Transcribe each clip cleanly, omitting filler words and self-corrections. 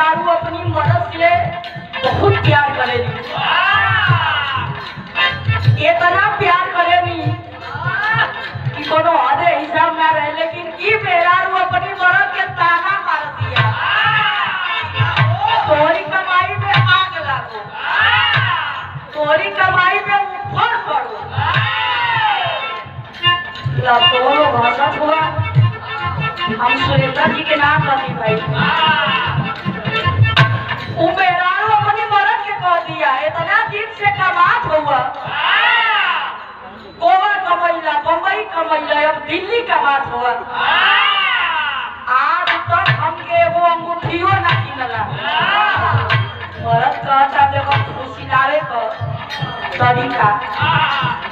मेहरारू अपनी मदद से बहुत प्यार करेगी, इतना प्यार करेगी कि कोनो हदे हिसाब ना रहे, लेकिन की मेहरारू अपनी मदद के ताना मार दिया, तोरी कमाई में आग लागो, तोरी कमाई में उफर पड़ो। दोनों भाषा हुआ हम सुरेंद्र जी के नाम रखी भाई मेहरारू अपनी मरद के कह दिया, इतना दिन से कमात हुआ, गोवा कमैला, बम्बई कमैला, अब दिल्ली कमात हुआ, आज तक हमके वो अंगूठियों ना किनला। मरद कहता देखो खुशिलावे का तरीका,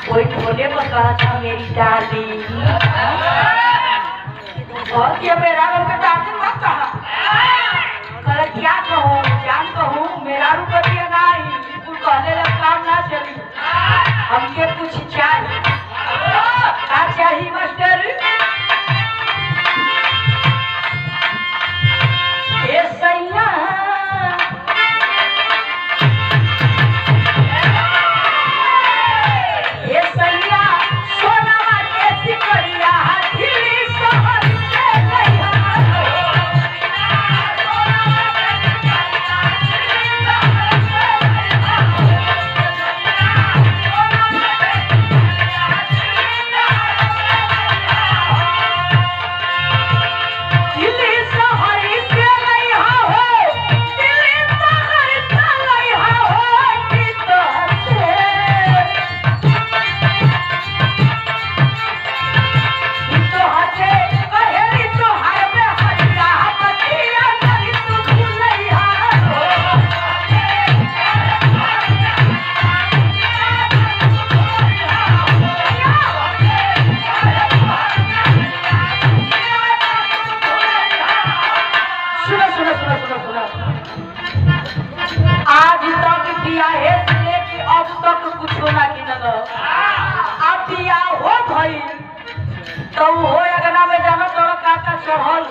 कोई खोले पर कहता मेरी डाली और ये मेहरारू के डाली मत कहा, कल क्या कहूँ जान कहूँ, मेहरारू को दिया नहीं, बिल्कुल कहने लग काम ना चली, हमके कुछ चाहिए। क्या चाहिए मास्टर? ये सैया आज तक दिया है कि अब तक कुछ ना किनल, अब दिया हो भाई तो वो अगना में जाना तो काटा चढ़ल